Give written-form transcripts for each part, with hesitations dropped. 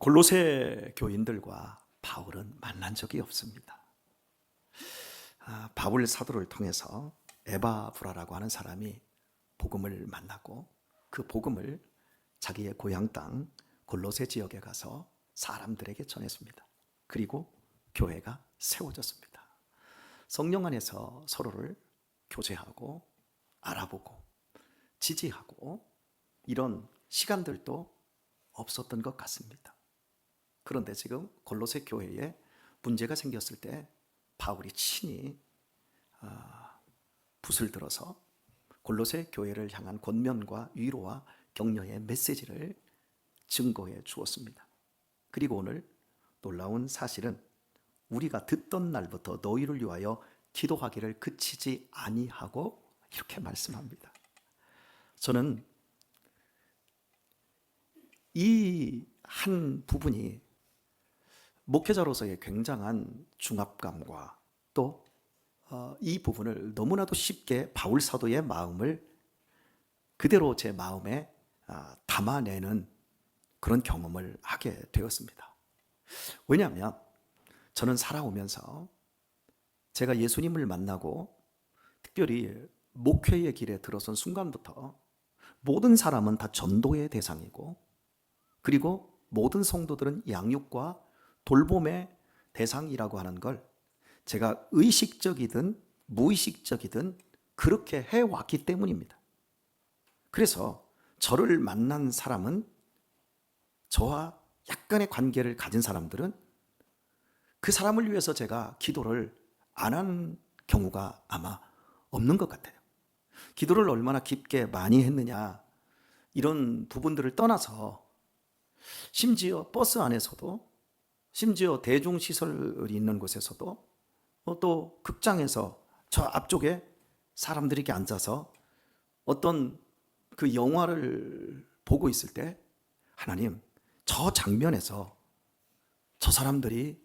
골로새 교인들과 바울은 만난 적이 없습니다. 바울 사도를 통해서 에바브라라고 하는 사람이 복음을 만나고 그 복음을 자기의 고향 땅 골로새 지역에 가서 사람들에게 전했습니다. 그리고 교회가 세워졌습니다. 성령 안에서 서로를 교제하고 알아보고 지지하고 이런 시간들도 없었던 것 같습니다. 그런데 지금 골로새 교회에 문제가 생겼을 때 바울이 친히 붓을 들어서 골로새 교회를 향한 권면과 위로와 격려의 메시지를 증거해 주었습니다. 그리고 오늘 놀라운 사실은 우리가 듣던 날부터 너희를 위하여 기도하기를 그치지 아니하고 이렇게 말씀합니다. 저는 이 한 부분이 목회자로서의 굉장한 중압감과 또 이 부분을 너무나도 쉽게 바울 사도의 마음을 그대로 제 마음에 담아내는 그런 경험을 하게 되었습니다. 왜냐하면 저는 살아오면서 제가 예수님을 만나고 특별히 목회의 길에 들어선 순간부터 모든 사람은 다 전도의 대상이고 그리고 모든 성도들은 양육과 돌봄의 대상이라고 하는 걸 제가 의식적이든 무의식적이든 그렇게 해왔기 때문입니다. 그래서 저를 만난 사람은 저와 약간의 관계를 가진 사람들은 그 사람을 위해서 제가 기도를 안 한 경우가 아마 없는 것 같아요. 기도를 얼마나 깊게 많이 했느냐 이런 부분들을 떠나서 심지어 버스 안에서도 심지어 대중시설이 있는 곳에서도 또 극장에서 저 앞쪽에 사람들이 이렇게 앉아서 어떤 그 영화를 보고 있을 때 하나님 저 장면에서 저 사람들이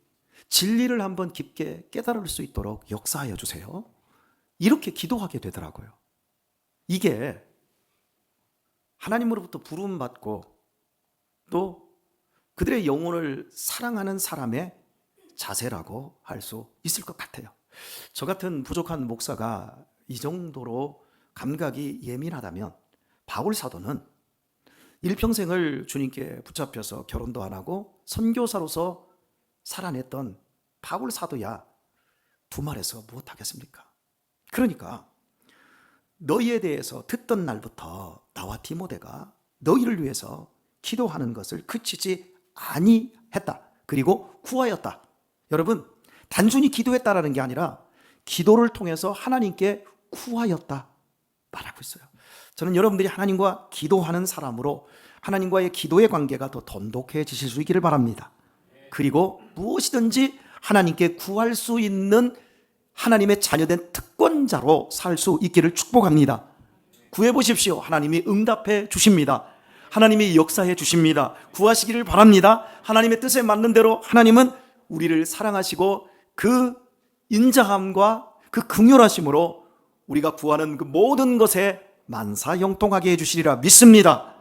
진리를 한번 깊게 깨달을 수 있도록 역사하여 주세요. 이렇게 기도하게 되더라고요. 이게 하나님으로부터 부름받고 또 그들의 영혼을 사랑하는 사람의 자세라고 할 수 있을 것 같아요. 저 같은 부족한 목사가 이 정도로 감각이 예민하다면 바울 사도는 일평생을 주님께 붙잡혀서 결혼도 안 하고 선교사로서 살아냈던 바울 사도야 두말해서 무엇하겠습니까? 그러니까 너희에 대해서 듣던 날부터 나와 디모데가 너희를 위해서 기도하는 것을 그치지 아니했다. 그리고 구하였다. 여러분, 단순히 기도했다라는 게 아니라 기도를 통해서 하나님께 구하였다 말하고 있어요. 저는 여러분들이 하나님과 기도하는 사람으로 하나님과의 기도의 관계가 더 돈독해지실 수 있기를 바랍니다. 그리고 무엇이든지 하나님께 구할 수 있는 하나님의 자녀된 특권자로 살 수 있기를 축복합니다. 구해보십시오. 하나님이 응답해 주십니다. 하나님이 역사해 주십니다. 구하시기를 바랍니다. 하나님의 뜻에 맞는 대로 하나님은 우리를 사랑하시고 그 인자함과 그 긍휼하심으로 우리가 구하는 그 모든 것에 만사형통하게 해주시리라 믿습니다.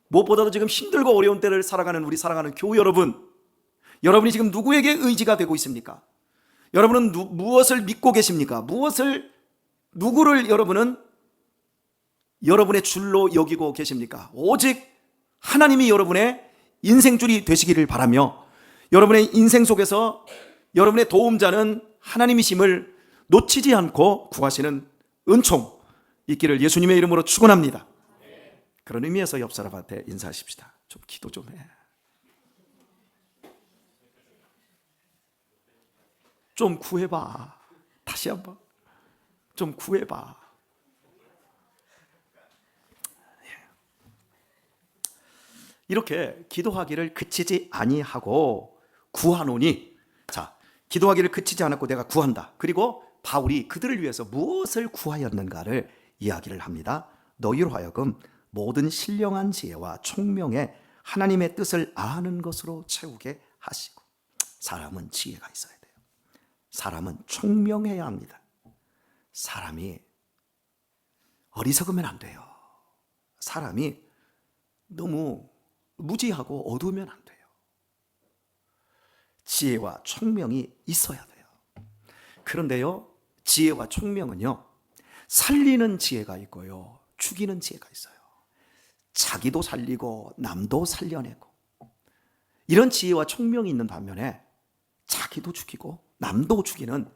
무엇보다도 지금 힘들고 어려운 때를 살아가는 우리 사랑하는 교우 여러분, 여러분이 지금 누구에게 의지가 되고 있습니까? 여러분은 무엇을 믿고 계십니까? 누구를 여러분은 여러분의 줄로 여기고 계십니까? 오직 하나님이 여러분의 인생줄이 되시기를 바라며 여러분의 인생 속에서 여러분의 도움자는 하나님이심을 놓치지 않고 구하시는 은총 있기를 예수님의 이름으로 축원합니다. 그런 의미에서 옆 사람한테 인사하십시다. 좀 기도 좀 해. 좀 구해봐. 다시 한번 좀 구해봐. 이렇게 기도하기를 그치지 아니하고 구하노니, 자, 기도하기를 그치지 않았고 내가 구한다. 그리고 바울이 그들을 위해서 무엇을 구하였는가를 이야기를 합니다. 너희로 하여금 모든 신령한 지혜와 총명에 하나님의 뜻을 아는 것으로 채우게 하시고. 사람은 지혜가 있어야 돼요. 사람은 총명해야 합니다. 사람이 어리석으면 안 돼요. 사람이 너무 무지하고 어두우면 안 돼요. 지혜와 총명이 있어야 돼요. 그런데요, 지혜와 총명은요, 살리는 지혜가 있고요, 죽이는 지혜가 있어요. 자기도 살리고 남도 살려내고, 이런 지혜와 총명이 있는 반면에 자기도 죽이고 남도 죽이는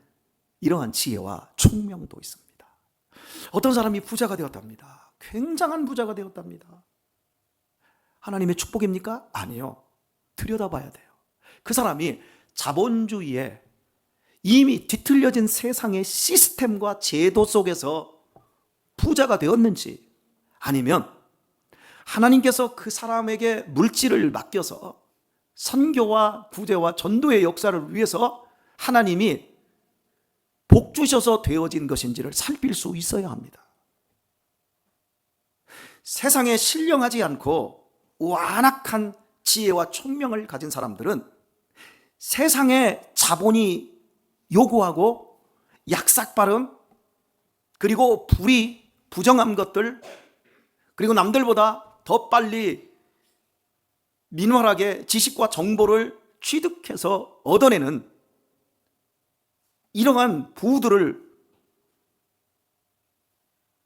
이러한 지혜와 총명도 있습니다. 어떤 사람이 부자가 되었답니다. 굉장한 부자가 되었답니다. 하나님의 축복입니까? 아니요. 들여다봐야 돼요. 그 사람이 자본주의에 이미 뒤틀려진 세상의 시스템과 제도 속에서 부자가 되었는지, 아니면 하나님께서 그 사람에게 물질을 맡겨서 선교와 구제와 전도의 역사를 위해서 하나님이 복 주셔서 되어진 것인지를 살필 수 있어야 합니다. 세상에 신령하지 않고 완악한 지혜와 총명을 가진 사람들은 세상의 자본이 요구하고 약삭빠름, 그리고 불의, 부정한 것들, 그리고 남들보다 더 빨리 민활하게 지식과 정보를 취득해서 얻어내는 이러한 부들을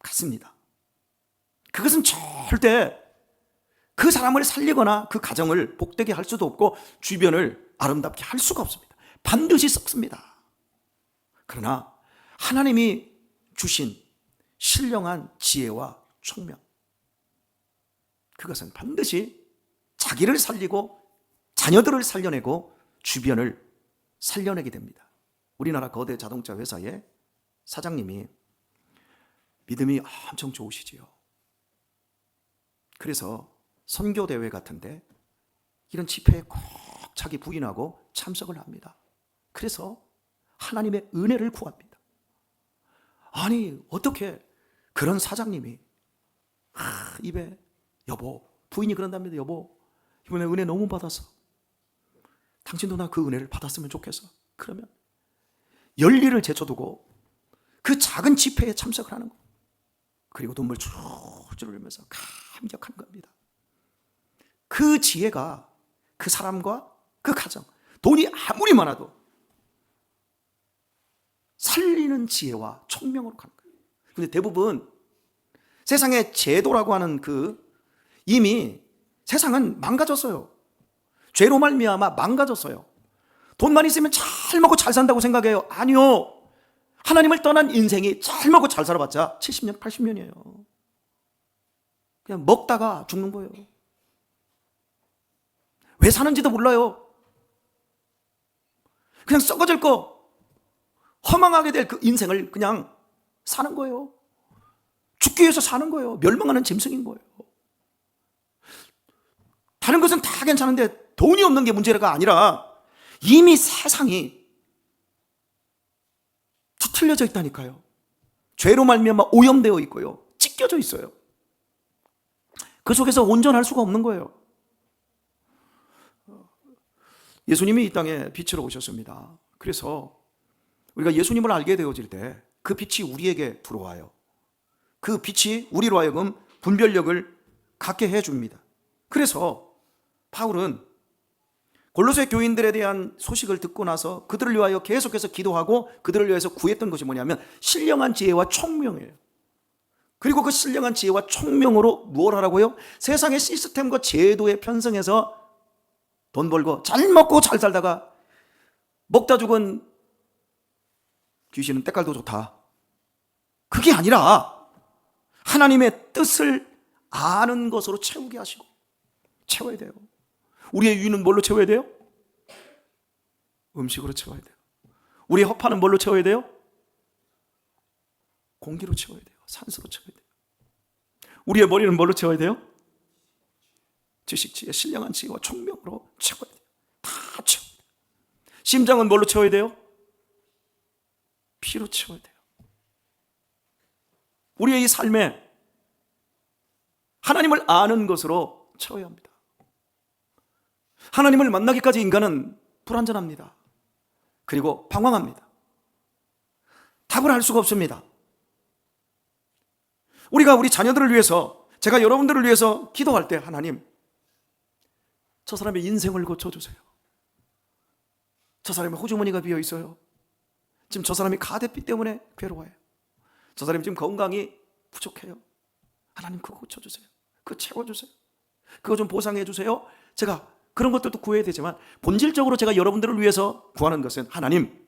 갖습니다. 그것은 절대 그 사람을 살리거나 그 가정을 복되게 할 수도 없고 주변을 아름답게 할 수가 없습니다. 반드시 썩습니다. 그러나 하나님이 주신 신령한 지혜와 총명, 그것은 반드시 자기를 살리고 자녀들을 살려내고 주변을 살려내게 됩니다. 우리나라 거대 자동차 회사의 사장님이 믿음이 엄청 좋으시지요. 그래서 선교대회 같은데 이런 집회에 꼭 자기 부인하고 참석을 합니다. 그래서 하나님의 은혜를 구합니다. 아니, 어떻게 그런 사장님이 입에 여보, 부인이 그런답니다. 여보, 이번에 은혜 너무 받았어. 당신도 나 그 은혜를 받았으면 좋겠어. 그러면 열일을 제쳐두고 그 작은 집회에 참석을 하는 거, 그리고 눈물 줄줄 흘리면서 감격한 겁니다. 그 지혜가 그 사람과 그 가정, 돈이 아무리 많아도 살리는 지혜와 총명으로 가는 거예요. 그런데 대부분 세상의 제도라고 하는 이미 세상은 망가졌어요. 죄로 말미암아 망가졌어요. 돈만 있으면 잘 먹고 잘 산다고 생각해요. 아니요. 하나님을 떠난 인생이 잘 먹고 잘 살아봤자 70년, 80년이에요. 그냥 먹다가 죽는 거예요. 왜 사는지도 몰라요. 그냥 썩어질 거, 허망하게 될 그 인생을 그냥 사는 거예요. 죽기 위해서 사는 거예요. 멸망하는 짐승인 거예요. 다른 것은 다 괜찮은데 돈이 없는 게 문제가 아니라 이미 세상이 뒤틀려져 있다니까요. 죄로 말미암아 오염되어 있고요, 찢겨져 있어요. 그 속에서 온전할 수가 없는 거예요. 예수님이 이 땅에 빛으로 오셨습니다. 그래서 우리가 예수님을 알게 되어질 때 그 빛이 우리에게 들어와요. 그 빛이 우리로 하여금 분별력을 갖게 해줍니다. 그래서 바울은 골로새 교인들에 대한 소식을 듣고 나서 그들을 위하여 계속해서 기도하고 그들을 위해서 구했던 것이 뭐냐면 신령한 지혜와 총명이에요. 그리고 그 신령한 지혜와 총명으로 무엇 하라고요? 세상의 시스템과 제도에 편성해서 돈 벌고 잘 먹고 잘 살다가 먹다 죽은 귀신은 때깔도 좋다, 그게 아니라 하나님의 뜻을 아는 것으로 채우게 하시고 채워야 돼요. 우리의 유익은 뭘로 채워야 돼요? 음식으로 채워야 돼요. 우리의 허파는 뭘로 채워야 돼요? 공기로 채워야 돼요. 산소로 채워야 돼요. 우리의 머리는 뭘로 채워야 돼요? 지식, 지혜, 신령한 지혜와 총명으로 채워야 돼요. 다 채워야 돼요. 심장은 뭘로 채워야 돼요? 피로 채워야 돼요. 우리의 이 삶에 하나님을 아는 것으로 채워야 합니다. 하나님을 만나기까지 인간은 불완전합니다. 그리고 방황합니다. 답을 할 수가 없습니다. 우리가 우리 자녀들을 위해서, 제가 여러분들을 위해서 기도할 때 하나님, 저 사람의 인생을 고쳐주세요. 저 사람의 호주머니가 비어 있어요. 지금 저 사람이 가대비 때문에 괴로워해요. 저 사람이 지금 건강이 부족해요. 하나님 그거 고쳐주세요. 그거 채워주세요. 그거 좀 보상해 주세요. 제가 그런 것들도 구해야 되지만 본질적으로 제가 여러분들을 위해서 구하는 것은 하나님,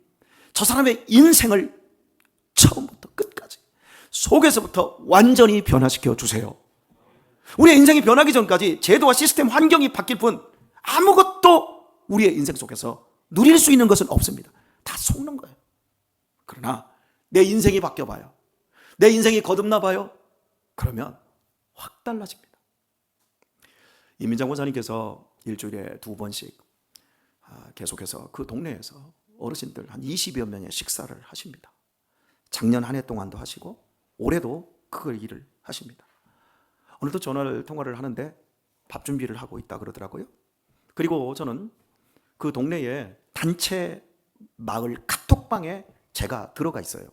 저 사람의 인생을 처음부터 끝까지 속에서부터 완전히 변화시켜 주세요. 우리의 인생이 변하기 전까지 제도와 시스템 환경이 바뀔 뿐 아무것도 우리의 인생 속에서 누릴 수 있는 것은 없습니다. 다 속는 거예요. 그러나 내 인생이 바뀌어봐요. 내 인생이 거듭나봐요. 그러면 확 달라집니다. 이민장 권사님께서 일주일에 2번씩 계속해서 그 동네에서 어르신들 한 20여 명의 식사를 하십니다. 작년 한 해 동안도 하시고 올해도 그 일을 하십니다. 오늘도 통화를 하는데 밥 준비를 하고 있다 그러더라고요. 그리고 저는 그 동네에 단체 마을 카톡방에 제가 들어가 있어요.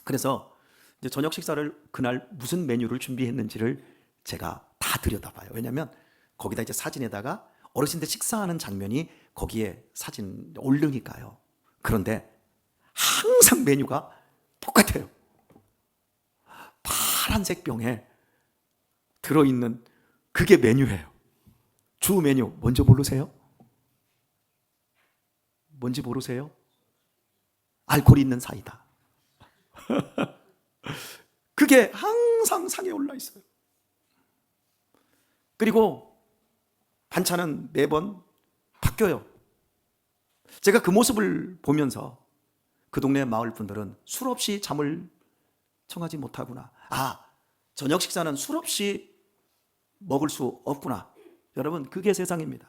그래서 이제 저녁 식사를 그날 무슨 메뉴를 준비했는지를 제가 다 들여다봐요. 왜냐하면 거기다 이제 사진에다가 어르신들 식사하는 장면이 거기에 사진 올르니까요. 그런데 항상 메뉴가 똑같아요. 파란색 병에 들어있는 그게 메뉴예요. 주 메뉴 뭔지 모르세요? 뭔지 모르세요? 알코올 있는 사이다. 그게 항상 상에 올라 있어요. 그리고 반찬은 매번 바뀌어요. 제가 그 모습을 보면서 그 동네 마을 분들은 술 없이 잠을 청하지 못하구나. 저녁 식사는 술 없이 먹을 수 없구나. 여러분, 그게 세상입니다.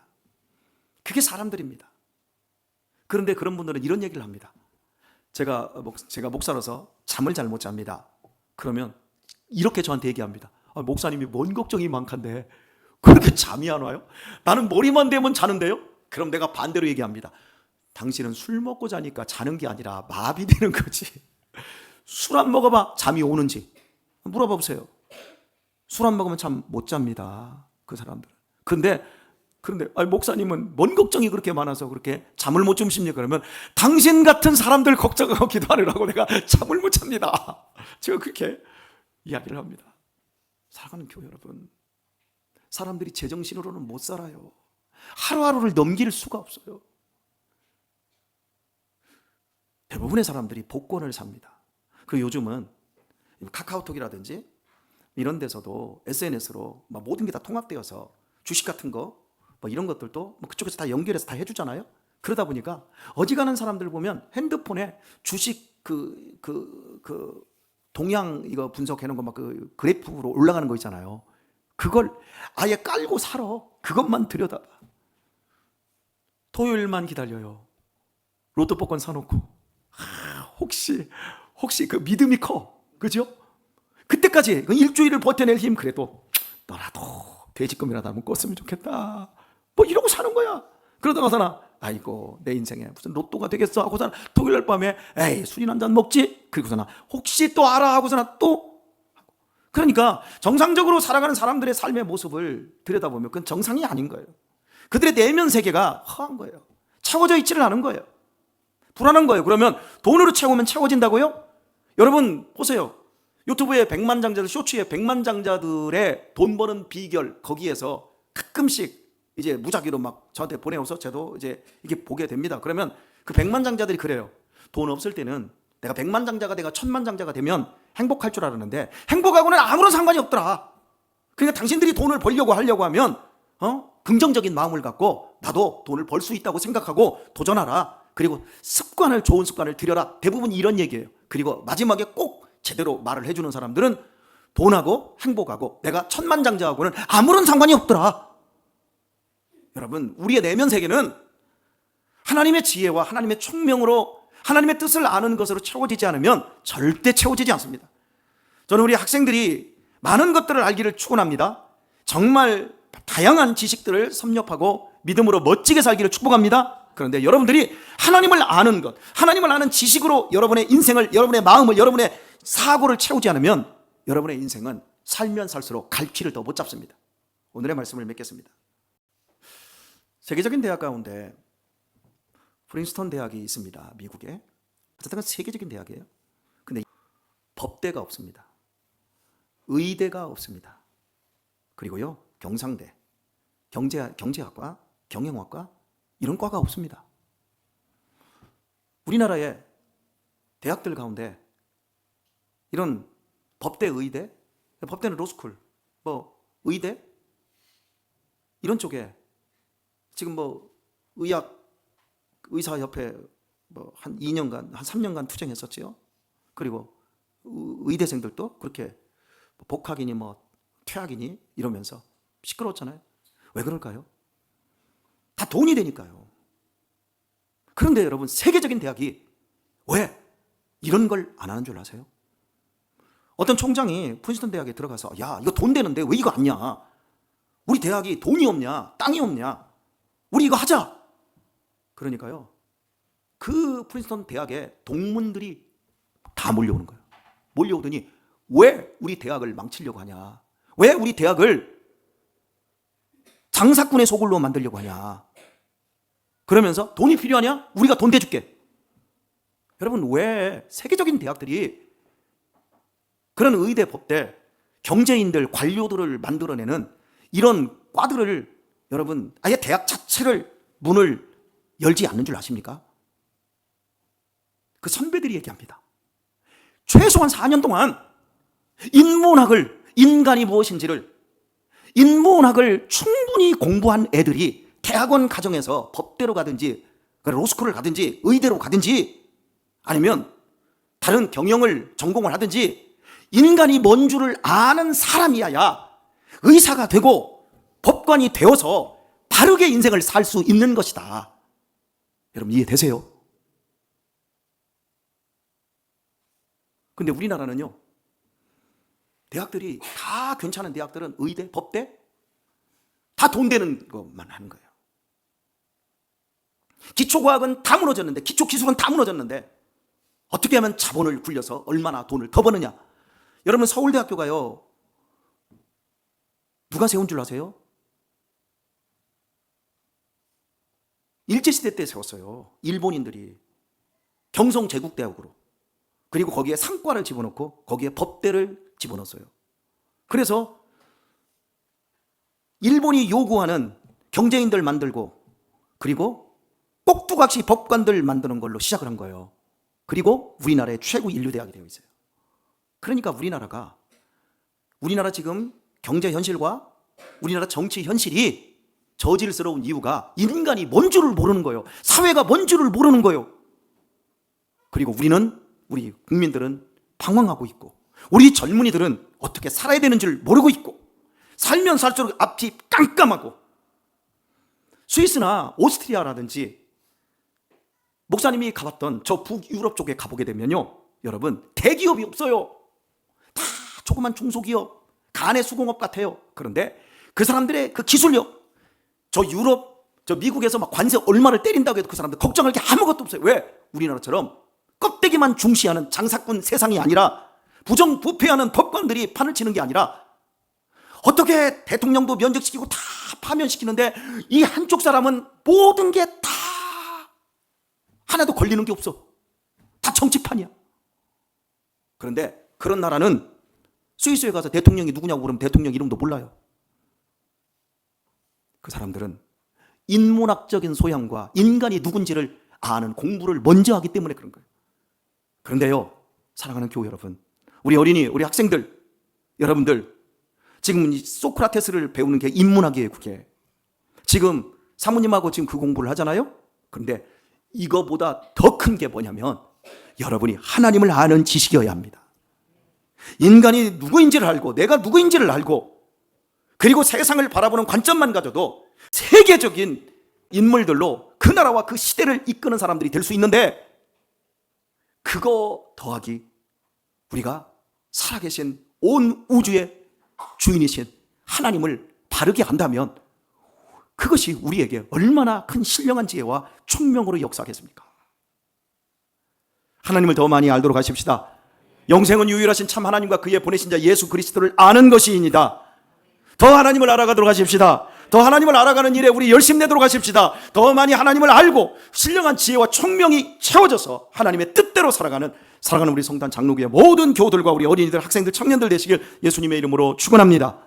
그게 사람들입니다. 그런데 그런 분들은 이런 얘기를 합니다. 제가 목사로서 잠을 잘 못 잡니다. 그러면 이렇게 저한테 얘기합니다. 목사님이 뭔 걱정이 많간데 그렇게 잠이 안 와요? 나는 머리만 대면 자는데요? 그럼 내가 반대로 얘기합니다. 당신은 술 먹고 자니까 자는 게 아니라 마비되는 거지. 술 안 먹어봐 잠이 오는지 물어봐 보세요. 술 안 먹으면 잠 못 잡니다. 그 사람들은. 그런데 목사님은 뭔 걱정이 그렇게 많아서 그렇게 잠을 못 주무십니까? 그러면 당신 같은 사람들 걱정하고 기도하느라고 내가 잠을 못 잡니다. 제가 그렇게 이야기를 합니다. 사랑하는 교회 여러분, 사람들이 제정신으로는 못 살아요. 하루하루를 넘길 수가 없어요. 대부분의 사람들이 복권을 삽니다. 그리고 요즘은 카카오톡이라든지 이런 데서도 SNS로 모든 게 다 통합되어서 주식 같은 거 이런 것들도 그쪽에서 다 연결해서 다 해주잖아요. 그러다 보니까 어지간한 사람들 보면 핸드폰에 주식 동향 이거 분석해 놓은 거 그 그래프로 올라가는 거 있잖아요. 그걸 아예 깔고 살아. 그것만 들여다봐. 토요일만 기다려요. 로또 복권 사놓고 혹시 그 믿음이 커, 그죠? 그때까지 그 일주일을 버텨낼 힘 그래도 너라도 돼지껌이라도 한번 꿨으면 좋겠다. 이러고 사는 거야. 그러다가서나 아이고 내 인생에 무슨 로또가 되겠어 하고서나 토요일 밤에 에이 술이나 한잔 먹지. 그리고서나 혹시 또 알아 하고서나 또. 그러니까 정상적으로 살아가는 사람들의 삶의 모습을 들여다보면 그건 정상이 아닌 거예요. 그들의 내면 세계가 허한 거예요. 채워져 있지를 않은 거예요. 불안한 거예요. 그러면 돈으로 채우면 채워진다고요? 여러분 보세요. 유튜브에 백만장자들, 쇼츠에 백만장자들의 돈 버는 비결 거기에서 가끔씩 이제 무작위로 막 저한테 보내어서 저도 이제 이게 보게 됩니다. 그러면 그 백만장자들이 그래요. 돈 없을 때는 내가 백만장자가 내가 천만장자가 되면 행복할 줄 알았는데 행복하고는 아무런 상관이 없더라. 그러니까 당신들이 돈을 벌려고 하려고 하면 긍정적인 마음을 갖고 나도 돈을 벌 수 있다고 생각하고 도전하라. 그리고 좋은 습관을 들여라. 대부분 이런 얘기예요. 그리고 마지막에 꼭 제대로 말을 해주는 사람들은 돈하고 행복하고 내가 천만장자하고는 아무런 상관이 없더라. 여러분, 우리의 내면 세계는 하나님의 지혜와 하나님의 총명으로 하나님의 뜻을 아는 것으로 채워지지 않으면 절대 채워지지 않습니다. 저는 우리 학생들이 많은 것들을 알기를 축원합니다. 정말 다양한 지식들을 섭렵하고 믿음으로 멋지게 살기를 축복합니다. 그런데 여러분들이 하나님을 아는 것, 하나님을 아는 지식으로 여러분의 인생을, 여러분의 마음을, 여러분의 사고를 채우지 않으면 여러분의 인생은 살면 살수록 갈퀴를 더 못 잡습니다. 오늘의 말씀을 맺겠습니다. 세계적인 대학 가운데 프린스턴 대학이 있습니다. 미국에. 어쨌든 세계적인 대학이에요. 근데 법대가 없습니다. 의대가 없습니다. 그리고요, 경상대, 경제학과, 경영학과 이런 과가 없습니다. 우리나라의 대학들 가운데 이런 법대, 의대, 법대는 로스쿨, 의대 이런 쪽에 지금 의사협회 한 2년간, 한 3년간 투쟁했었지요. 그리고 의대생들도 그렇게 복학이니 퇴학이니 이러면서 시끄러웠잖아요. 왜 그럴까요? 다 돈이 되니까요. 그런데 여러분, 세계적인 대학이 왜 이런 걸 안 하는 줄 아세요? 어떤 총장이 프린스턴 대학에 들어가서 야, 이거 돈 되는데 왜 이거 안 냐? 우리 대학이 돈이 없냐? 땅이 없냐? 우리 이거 하자. 그러니까요, 그 프린스턴 대학에 동문들이 다 몰려오는 거예요. 몰려오더니 왜 우리 대학을 망치려고 하냐? 왜 우리 대학을 장사꾼의 소굴로 만들려고 하냐? 그러면서 돈이 필요하냐? 우리가 돈 대줄게. 여러분, 왜 세계적인 대학들이 그런 의대, 법대, 경제인들, 관료들을 만들어내는 이런 과들을 여러분 아예 대학 자체를 문을 열지 않는 줄 아십니까? 그 선배들이 얘기합니다. 최소한 4년 동안 인문학을, 인간이 무엇인지를, 인문학을 충분히 공부한 애들이 대학원 과정에서 법대로 가든지 로스쿨을 가든지 의대로 가든지 아니면 다른 경영을 전공을 하든지 인간이 뭔 줄을 아는 사람이야야 의사가 되고 법관이 되어서 바르게 인생을 살 수 있는 것이다. 여러분, 이해되세요? 근데 우리나라는요, 대학들이 다 괜찮은 대학들은 의대, 법대 다 돈 되는 것만 하는 거예요. 기초과학은 다 무너졌는데, 기초기술은 다 무너졌는데 어떻게 하면 자본을 굴려서 얼마나 돈을 더 버느냐. 여러분, 서울대학교가요, 누가 세운 줄 아세요? 일제시대 때 세웠어요. 일본인들이 경성제국대학으로. 그리고 거기에 상과를 집어넣고 거기에 법대를 집어넣었어요. 그래서 일본이 요구하는 경제인들 만들고 그리고 꼭두각시 법관들 만드는 걸로 시작을 한 거예요. 그리고 우리나라의 최고 인류대학이 되어 있어요. 그러니까 우리나라 지금 경제 현실과 우리나라 정치 현실이 저질스러운 이유가 인간이 뭔 줄을 모르는 거예요. 사회가 뭔 줄을 모르는 거예요. 그리고 우리 국민들은 방황하고 있고 우리 젊은이들은 어떻게 살아야 되는 줄 모르고 있고 살면 살수록 앞이 깜깜하고 스위스나 오스트리아라든지 목사님이 가봤던 저 북유럽 쪽에 가보게 되면요, 여러분, 대기업이 없어요. 다 조그만 중소기업, 간의 수공업 같아요. 그런데 그 사람들의 그 기술력, 저 미국에서 막 관세 얼마를 때린다고 해도 그 사람들 걱정할 게 아무것도 없어요. 왜? 우리나라처럼 껍데기만 중시하는 장사꾼 세상이 아니라 부정부패하는 법관들이 판을 치는 게 아니라 어떻게 대통령도 면직시키고 다 파면시키는데 이 한쪽 사람은 모든 게 다 하나도 걸리는 게 없어. 다 정치판이야. 그런데 그런 나라는 스위스에 가서 대통령이 누구냐고 물으면 대통령 이름도 몰라요. 그 사람들은 인문학적인 소양과 인간이 누군지를 아는 공부를 먼저 하기 때문에 그런 거예요. 그런데요, 사랑하는 교회 여러분, 우리 어린이, 우리 학생들, 여러분들, 지금 소크라테스를 배우는 게 인문학이에요. 그게 지금 사모님하고 지금 그 공부를 하잖아요. 그런데 이거보다 더 큰 게 뭐냐면 여러분이 하나님을 아는 지식이어야 합니다. 인간이 누구인지를 알고 내가 누구인지를 알고 그리고 세상을 바라보는 관점만 가져도 세계적인 인물들로 그 나라와 그 시대를 이끄는 사람들이 될 수 있는데, 그거 더하기 우리가 살아계신 온 우주의 주인이신 하나님을 바르게 안다면 그것이 우리에게 얼마나 큰 신령한 지혜와 총명으로 역사하겠습니까? 하나님을 더 많이 알도록 하십시다. 영생은 유일하신 참 하나님과 그의 보내신 자 예수 그리스도를 아는 것이니이다. 더 하나님을 알아가도록 하십시다. 더 하나님을 알아가는 일에 우리 열심 내도록 하십시다. 더 많이 하나님을 알고 신령한 지혜와 총명이 채워져서 하나님의 뜻대로 살아가는 우리 성단 장로교회 모든 교우들과 우리 어린이들, 학생들, 청년들 되시길 예수님의 이름으로 축원합니다.